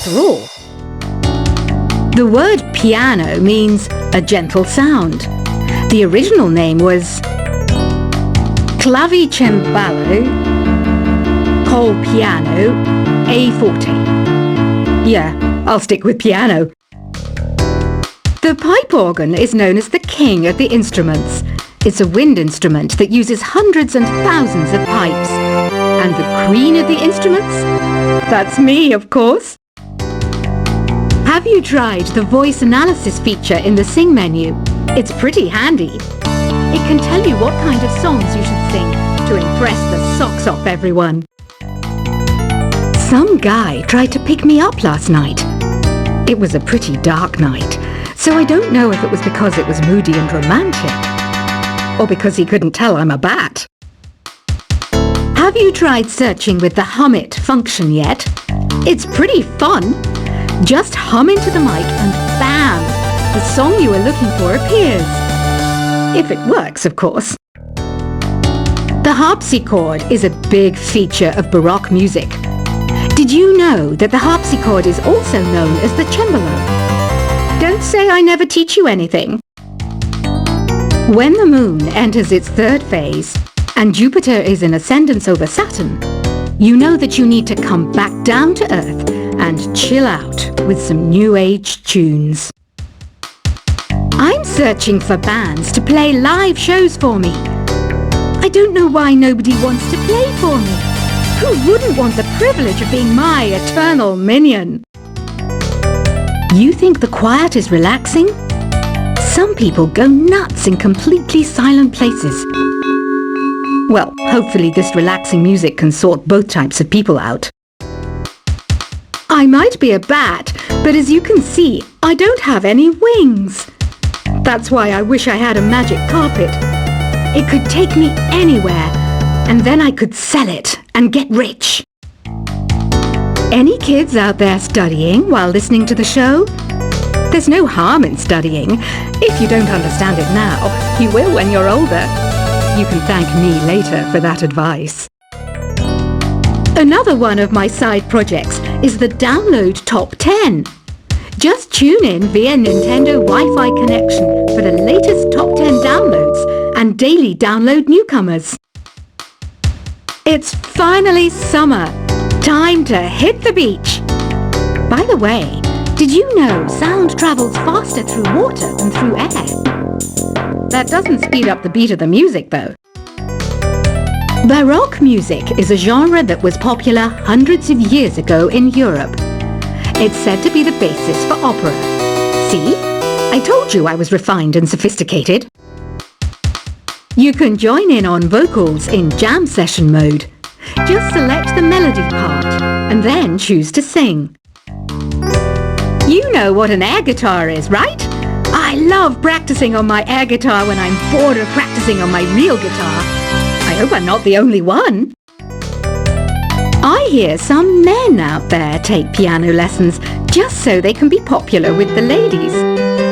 after all. The word piano means a gentle sound. The original name was clavicembalo col piano a forte. Yeah, I'll stick with piano. The pipe organ is known as the king of the instruments. It's a wind instrument that uses hundreds and thousands of pipes. And the queen of the instruments? That's me, of course. Have you tried the voice analysis feature in the Sing menu? It's pretty handy. It can tell you what kind of songs you should sing to impress the socks off everyone. Some guy tried to pick me up last night. It was a pretty dark night, so I don't know if it was because it was moody and romantic, or because he couldn't tell I'm a bat. Have you tried searching with the Hum It function yet? It's pretty fun. Just hum into the mic and bam! The song you are looking for appears. If it works, of course. The harpsichord is a big feature of Baroque music. Did you know that the harpsichord is also known as the cembalo? Don't say I never teach you anything. When the moon enters its third phase and Jupiter is in ascendance over Saturn, you know that you need to come back down to Earth and chill out with some new age tunes. I'm searching for bands to play live shows for me. I don't know why nobody wants to play for me. Who wouldn't want the privilege of being my eternal minion? You think the quiet is relaxing? Some people go nuts in completely silent places. Well, hopefully this relaxing music can sort both types of people out. I might be a bat, but as you can see, I don't have any wings. That's why I wish I had a magic carpet. It could take me anywhere, and then I could sell it and get rich. Any kids out there studying while listening to the show? There's no harm in studying. If you don't understand it now, you will when you're older. You can thank me later for that advice. Another one of my side projects is the Download Top 10. Just tune in via Nintendo Wi-Fi connection for the latest Top 10 downloads and daily download newcomers. It's finally summer. Time to hit the beach. By the way, did you know sound travels faster through water than through air? That doesn't speed up the beat of the music, though. Baroque music is a genre that was popular hundreds of years ago in Europe. It's said to be the basis for opera. See? I told you I was refined and sophisticated. You can join in on vocals in jam session mode. Just select the melody part and then choose to sing. You know what an air guitar is, right? I love practicing on my air guitar when I'm bored of practicing on my real guitar. I hope I'm not the only one. I hear some men out there take piano lessons just so they can be popular with the ladies.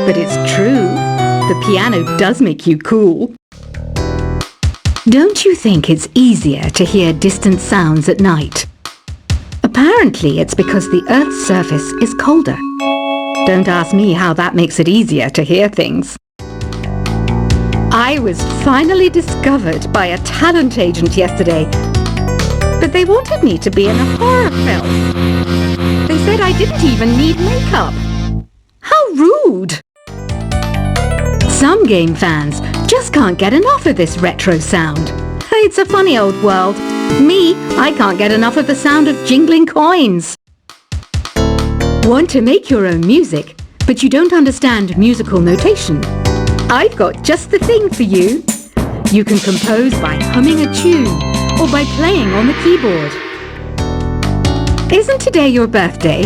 But it's true, the piano does make you cool. Don't you think it's easier to hear distant sounds at night? Apparently it's because the Earth's surface is colder. Don't ask me how that makes it easier to hear things. I was finally discovered by a talent agent yesterday, but they wanted me to be in a horror film. They said I didn't even need makeup. How rude! Some game fans just can't get enough of this retro sound. It's a funny old world. Me, I can't get enough of the sound of jingling coins. Want to make your own music, but you don't understand musical notation? I've got just the thing for you. You can compose by humming a tune or by playing on the keyboard. Isn't today your birthday?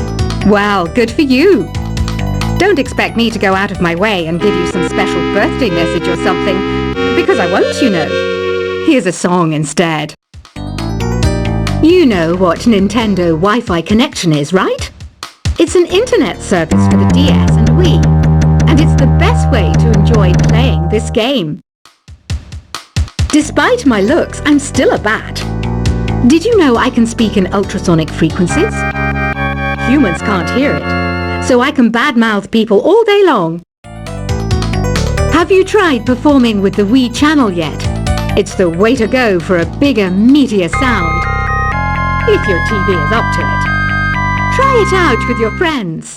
Well, good for you. Don't expect me to go out of my way and give you some special birthday message or something, because I won't, you know. Here's a song instead. You know what Nintendo Wi-Fi connection is, right? It's an internet service for the DS and Wii, and it's the best way to enjoy playing this game. Despite my looks, I'm still a bat. Did you know I can speak in ultrasonic frequencies? humans can't hear it, so I can badmouth people all day long. Have you tried performing with the Wii channel yet? It's the way to go for a bigger, meatier sound. If your TV is up to it. Try it out with your friends.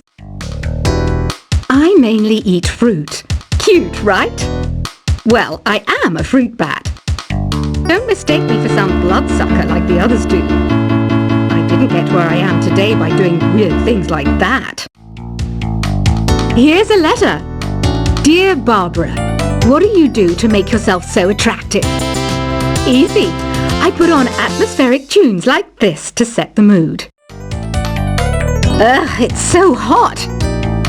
I mainly eat fruit. Cute, right? Well, I am a fruit bat. Don't mistake me for some bloodsucker like the others do. I didn't get where I am today by doing weird things like that. Here's a letter. Dear Barbara, what do you do to make yourself so attractive? Easy. I put on atmospheric tunes like this to set the mood. Ugh, it's so hot.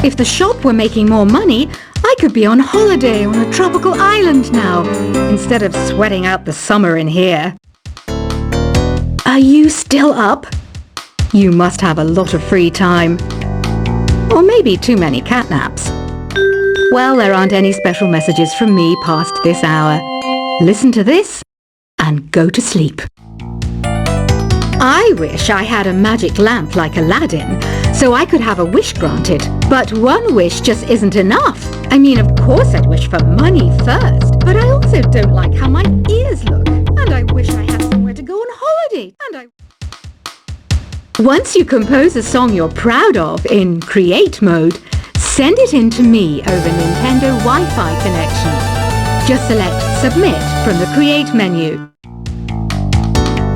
If the shop were making more money, I could be on holiday on a tropical island now, instead of sweating out the summer in here. Are you still up? You must have a lot of free time. Or maybe too many catnaps. Well, there aren't any special messages from me past this hour. Listen to this and go to sleep. I wish I had a magic lamp like Aladdin, so I could have a wish granted. But one wish just isn't enough. I mean, of course I'd wish for money first, but I also don't like how my ears look. And I wish I had somewhere to go on holiday. Once you compose a song you're proud of in Create mode, send it in to me over Nintendo Wi-Fi connection. Just select Submit from the Create menu.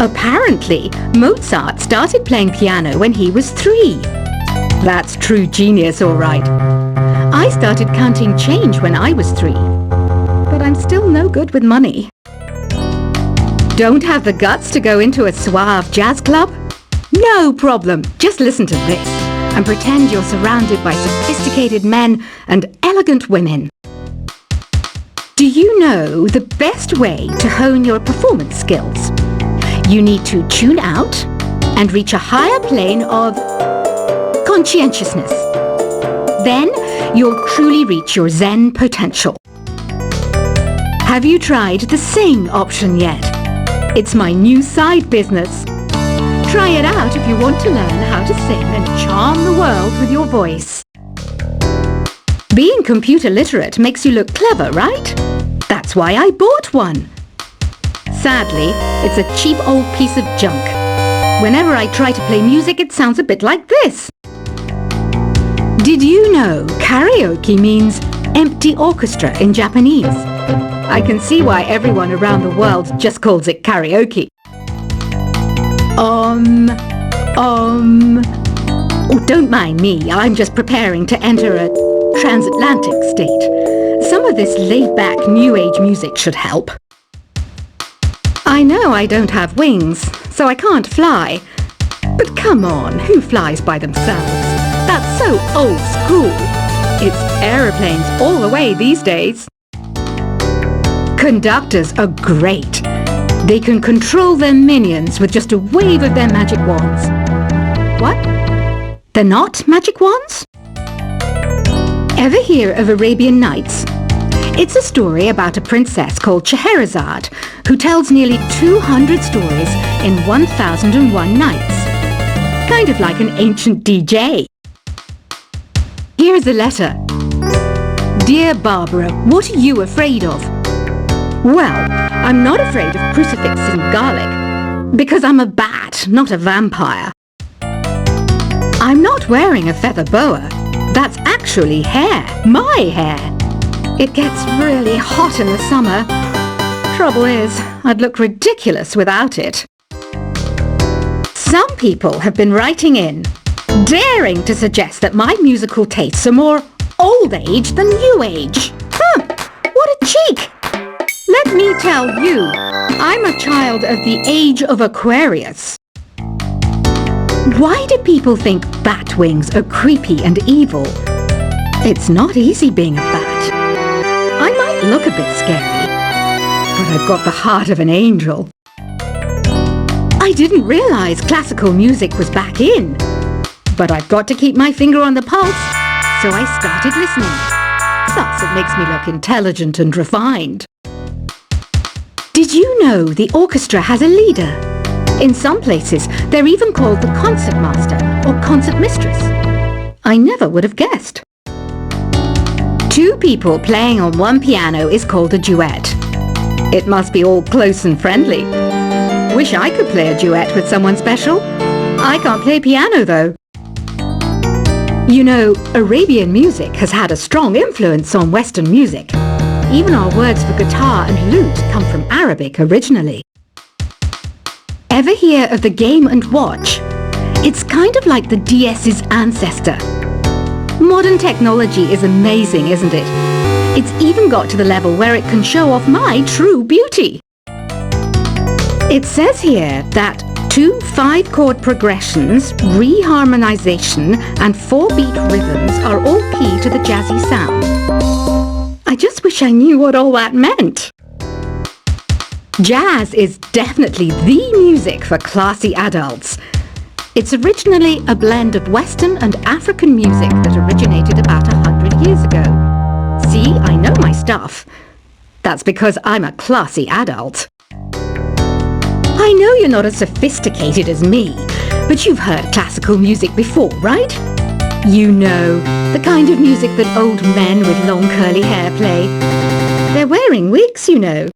Apparently, Mozart started playing piano when he was 3. That's true genius, all right. I started counting change when I was 3. But I'm still no good with money. Don't have the guts to go into a suave jazz club? No problem. Just listen to this and pretend you're surrounded by sophisticated men and elegant women. Do you know the best way to hone your performance skills? You need to tune out and reach a higher plane of conscientiousness. Then you'll truly reach your Zen potential. Have you tried the Sing option yet? It's my new side business. Try it out if you want to learn how to sing and charm the world with your voice. Being computer literate makes you look clever, right? That's why I bought one. Sadly, it's a cheap old piece of junk. Whenever I try to play music, it sounds a bit like this. Did you know karaoke means empty orchestra in Japanese? I can see why everyone around the world just calls it karaoke. Oh, don't mind me. I'm just preparing to enter a transatlantic state. Some of this laid-back new age music should help. I know I don't have wings, so I can't fly. But come on, who flies by themselves? That's so old school. It's aeroplanes all the way these days. Conductors are great. They can control their minions with just a wave of their magic wands. What? They're not magic wands? Ever hear of Arabian Nights? It's a story about a princess called Scheherazade who tells nearly 200 stories in 1001 nights. Kind of like an ancient DJ. Here's a letter. Dear Barbara, what are you afraid of? Well, I'm not afraid of crucifix and garlic, because I'm a bat, not a vampire. I'm not wearing a feather boa. That's actually hair, my hair. It gets really hot in the summer. Trouble is, I'd look ridiculous without it. Some people have been writing in, daring to suggest that my musical tastes are more old age than new age. What a cheek! Let me tell you, I'm a child of the age of Aquarius. Why do people think bat wings are creepy and evil? It's not easy being a bat. I might look a bit scary, but I've got the heart of an angel. I didn't realize classical music was back in, but I've got to keep my finger on the pulse, so I started listening. Plus, it makes me look intelligent and refined. Did you know the orchestra has a leader? In some places, they're even called the concert master or concert mistress. I never would have guessed. Two people playing on one piano is called a duet. It must be all close and friendly. Wish I could play a duet with someone special. I can't play piano though. You know, Arabian music has had a strong influence on Western music. Even our words for guitar and lute come from Arabic originally. Ever hear of the Game & Watch? It's kind of like the DS's ancestor. Modern technology is amazing, isn't it? It's even got to the level where it can show off my true beauty. It says here that 2 5-chord progressions, reharmonization and 4-beat rhythms are all key to the jazzy sound. I just wish I knew what all that meant. Jazz is definitely the music for classy adults. It's originally a blend of Western and African music that originated about 100 years ago. See, I know my stuff. That's because I'm a classy adult. I know you're not as sophisticated as me, but you've heard classical music before, right? You know, the kind of music that old men with long curly hair play. They're wearing wigs, you know.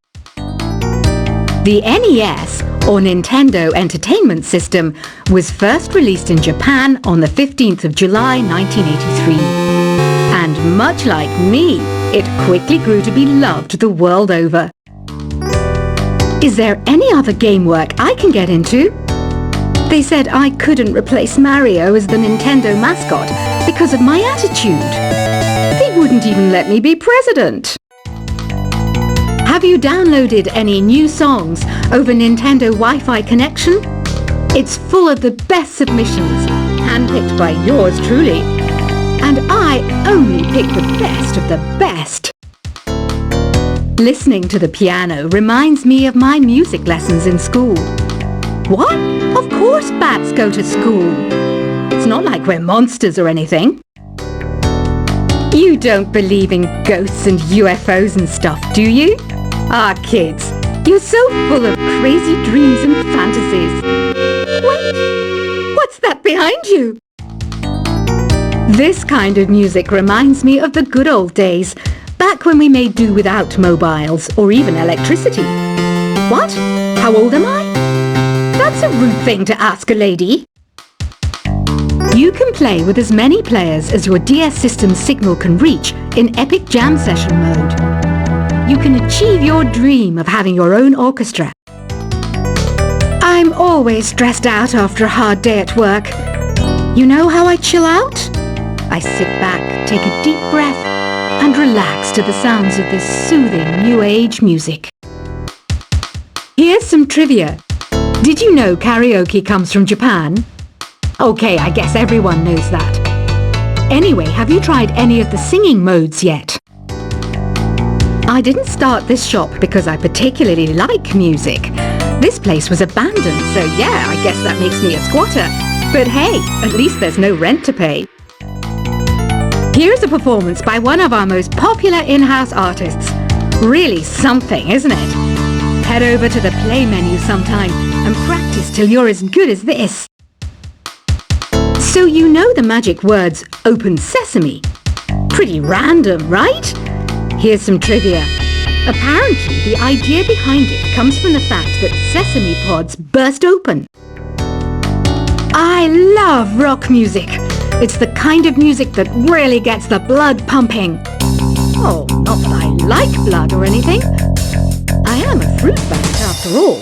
The NES, or Nintendo Entertainment System, was first released in Japan on the 15th of July 1983. And much like me, it quickly grew to be loved the world over. Is there any other game work I can get into? They said I couldn't replace Mario as the Nintendo mascot because of my attitude. They wouldn't even let me be president. Have you downloaded any new songs over Nintendo Wi-Fi connection? It's full of the best submissions, handpicked by yours truly. And I only pick the best of the best. Listening to the piano reminds me of my music lessons in school. What? Of course bats go to school. It's not like we're monsters or anything. You don't believe in ghosts and UFOs and stuff, do you? Ah, kids, you're so full of crazy dreams and fantasies. Wait, what's that behind you? This kind of music reminds me of the good old days, back when we made do without mobiles or even electricity. What? How old am I? That's a rude thing to ask a lady. You can play with as many players as your DS system's signal can reach in Epic Jam Session mode. You can achieve your dream of having your own orchestra. I'm always stressed out after a hard day at work. You know how I chill out? I sit back, take a deep breath, and relax to the sounds of this soothing new age music. Here's some trivia. Did you know karaoke comes from Japan? Okay, I guess everyone knows that. Anyway, have you tried any of the singing modes yet? I didn't start this shop because I particularly like music. This place was abandoned, so yeah, I guess that makes me a squatter. But hey, at least there's no rent to pay. Here's a performance by one of our most popular in-house artists. Really something, isn't it? Head over to the play menu sometime and practice till you're as good as this. So you know the magic words "Open Sesame"? Pretty random, right? Here's some trivia. Apparently, the idea behind it comes from the fact that sesame pods burst open. I love rock music. It's the kind of music that really gets the blood pumping. Oh, not that I like blood or anything. I am a fruit bat after all.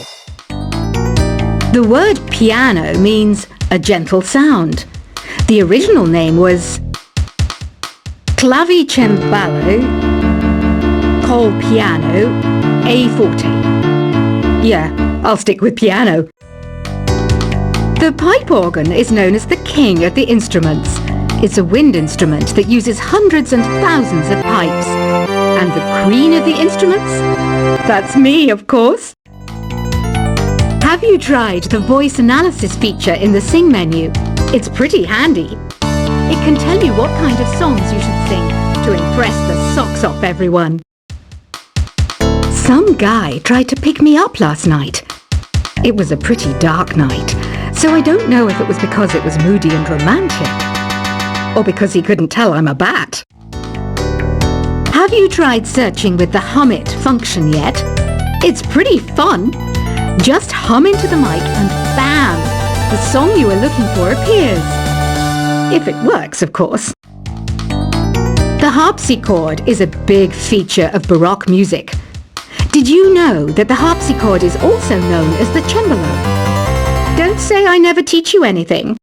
The word piano means a gentle sound. The original name was clavicembalo col piano a forte. Yeah, I'll stick with piano. The pipe organ is known as the king of the instruments. It's a wind instrument that uses hundreds and thousands of pipes. And the queen of the instruments? That's me, of course. Have you tried the voice analysis feature in the Sing menu? It's pretty handy. It can tell you what kind of songs you should sing to impress the socks off everyone. Some guy tried to pick me up last night. It was a pretty dark night, so I don't know if it was because it was moody and romantic, or because he couldn't tell I'm a bat. Have you tried searching with the Hum It function yet? It's pretty fun. Just hum into the mic and bam! The song you were looking for appears. If it works, of course. The harpsichord is a big feature of Baroque music. Did you know that the harpsichord is also known as the cembalo? Don't say I never teach you anything.